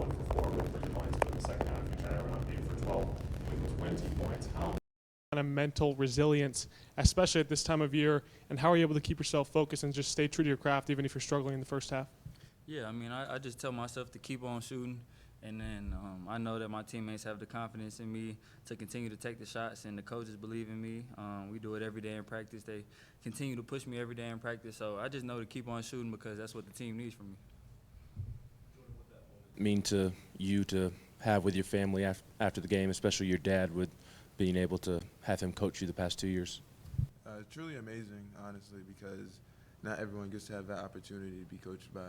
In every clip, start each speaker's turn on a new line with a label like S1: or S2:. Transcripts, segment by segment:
S1: 1 for 4 with 3 points, but in the second half you turned around 8 for 12 with 20 points. How kind of mental resilience, especially at this time of year, and how are you able to keep yourself focused and just stay true to your craft even if you're struggling in the first half?
S2: Yeah, I mean, I just tell myself to keep on shooting, and then I know that my teammates have the confidence in me to continue to take the shots, and the coaches believe in me. We do it every day in practice. They continue to push me every day in practice, so I just know to keep on shooting because that's what the team needs from me.
S3: Mean to you to have with your family after the game, especially your dad, with being able to have him coach you the past 2 years?
S4: Truly amazing, honestly, because not everyone gets to have that opportunity to be coached by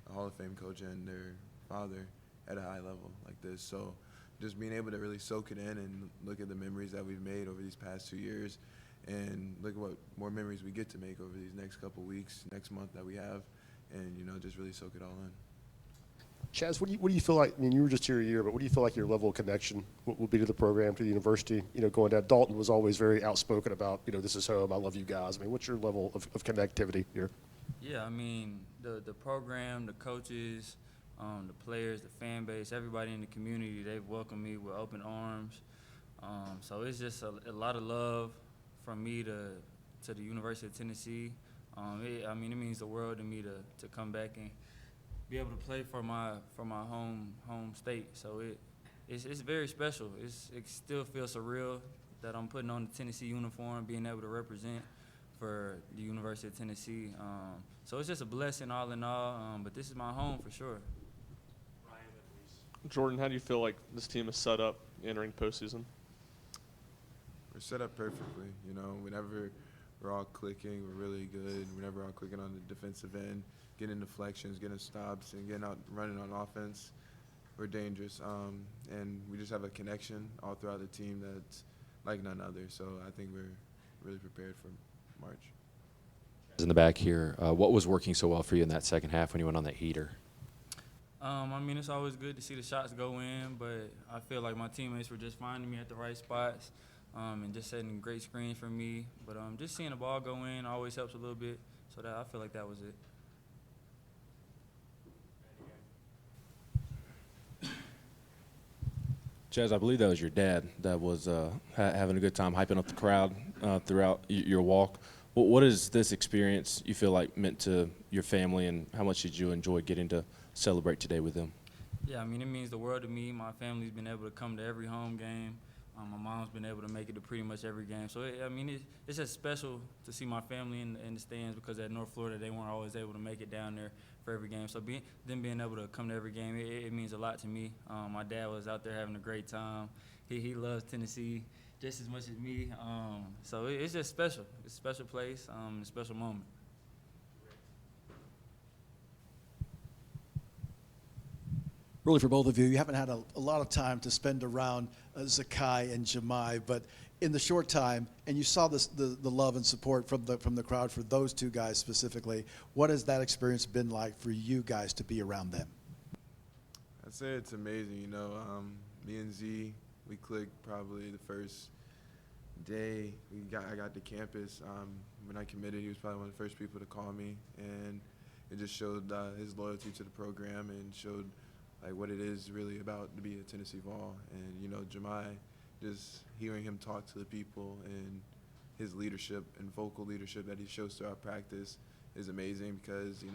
S4: a Hall of Fame coach and their father at a high level like this. So just being able to really soak it in and look at the memories that we've made over these past 2 years and look at what more memories we get to make over these next couple weeks, next month that we have, and, just really soak it all in.
S5: Chaz, what do you feel like? I mean, you were just here a year, but what do you feel like your level of connection will be to the program, to the university? Going down, Dalton was always very outspoken about, this is home, I love you guys. I mean, what's your level of connectivity here?
S2: Yeah, I mean, the program, the coaches, the players, the fan base, everybody in the community, they've welcomed me with open arms. So it's just a lot of love from me to the University of Tennessee. It means the world to me to come back and be able to play for my home state. So it's very special. It still feels surreal that I'm putting on the Tennessee uniform, being able to represent for the University of Tennessee. So it's just a blessing all in all, but this is my home for sure.
S1: Jordan, how do you feel like this team is set up entering postseason?
S4: We're set up perfectly. Whenever we're all clicking, we're really good. Whenever we're all clicking on the defensive end, getting deflections, getting stops, and getting out running on offense, we're dangerous. And we just have a connection all throughout the team that's like none other. So I think we're really prepared for March.
S3: In the back here, what was working so well for you in that second half when you went on that heater?
S2: It's always good to see the shots go in, but I feel like my teammates were just finding me at the right spots and just setting great screens for me. But just seeing the ball go in always helps a little bit, so that I feel like that was it.
S3: Chaz, I believe that was your dad that was having a good time hyping up the crowd throughout your walk. What is this experience you feel like meant to your family, and how much did you enjoy getting to celebrate today with them?
S2: Yeah, it means the world to me. My family's been able to come to every home game. My mom's been able to make it to pretty much every game. So, it's just special to see my family in the stands, because at North Florida, they weren't always able to make it down there for every game. So them being able to come to every game, it means a lot to me. My dad was out there having a great time. He loves Tennessee just as much as me. So it's just special. It's a special place, a special moment.
S6: Really, for both of you, you haven't had a lot of time to spend around Zakai and Jemai, but in the short time, and you saw the love and support from the crowd for those two guys specifically, what has that experience been like for you guys to be around them?
S4: I'd say it's amazing. Me and Z, we clicked probably the first day I got to campus. When I committed, he was probably one of the first people to call me, and it just showed his loyalty to the program and showed what it is really about to be a Tennessee Vol. And Jemai, just hearing him talk to the people and his leadership and vocal leadership that he shows throughout practice is amazing, because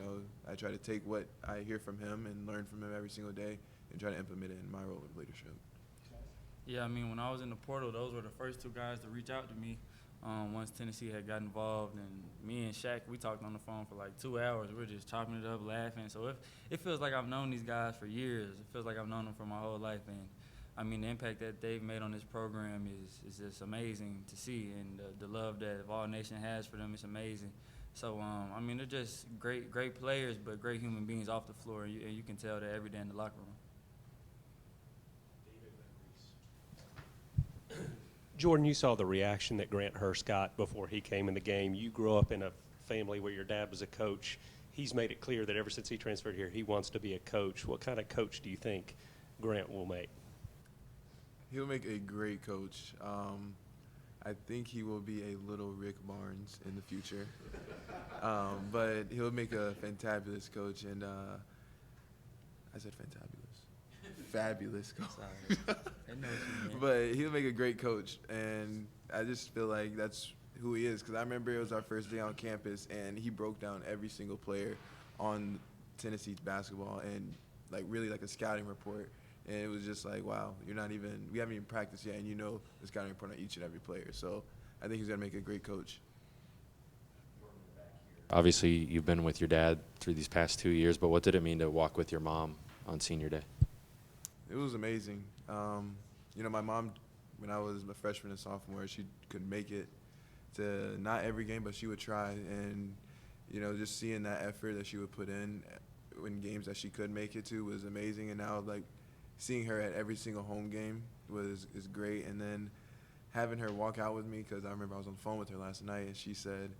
S4: I try to take what I hear from him and learn from him every single day and try to implement it in my role of leadership.
S2: Yeah, when I was in the portal, those were the first two guys to reach out to me once Tennessee had got involved. And me and Shaq, we talked on the phone for 2 hours. We were just chopping it up, laughing. So it feels like I've known these guys for years. It feels like I've known them for my whole life. And the impact that they've made on this program is just amazing to see. And the love that Vol Nation has for them is amazing. So, they're just great players, but great human beings off the floor. And you can tell that every day in the locker room.
S7: Jordan, you saw the reaction that Grant Hurst got before he came in the game. You grew up in a family where your dad was a coach. He's made it clear that ever since he transferred here, he wants to be a coach. What kind of coach do you think Grant will make?
S4: He'll make a great coach. I think he will be a little Rick Barnes in the future. But he'll make a fantabulous coach, and I said fantabulous. fabulous coach.
S2: Sorry. They know what you mean.
S4: But he'll make a great coach, and I just feel like that's who he is. Because I remember it was our first day on campus, and he broke down every single player on Tennessee's basketball, and like really like a scouting report. And it was just like, wow, we haven't even practiced yet, and you know the scouting report on each and every player. So I think he's gonna make a great coach.
S3: Obviously, you've been with your dad through these past 2 years, but what did it mean to walk with your mom on senior day?
S4: It was amazing. You know, my mom, when I was a freshman and sophomore, she could make it to not every game, but she would try. And, you know, just seeing that effort that she would put in games that she could make it to was amazing. And now, like, seeing her at every single home game is great. And then having her walk out with me, because I remember I was on the phone with her last night, and she said,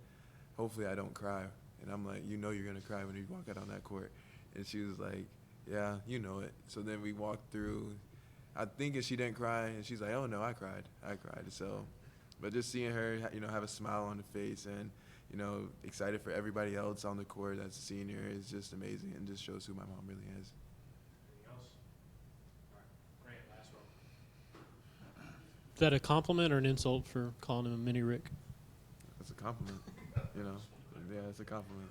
S4: hopefully I don't cry. And I'm like, you know you're going to cry when you walk out on that court. And she was like, yeah, you know it. So then we walked through. I think she didn't cry, and she's like, oh, no, I cried. So, but just seeing her, you know, have a smile on the face and, you know, excited for everybody else on the court as a senior is just amazing and just shows who my mom really is.
S1: Anything else? All right, Grant, last one. Is that a compliment or an insult for calling him a mini Rick?
S4: That's a compliment, you know. Yeah, it's a compliment.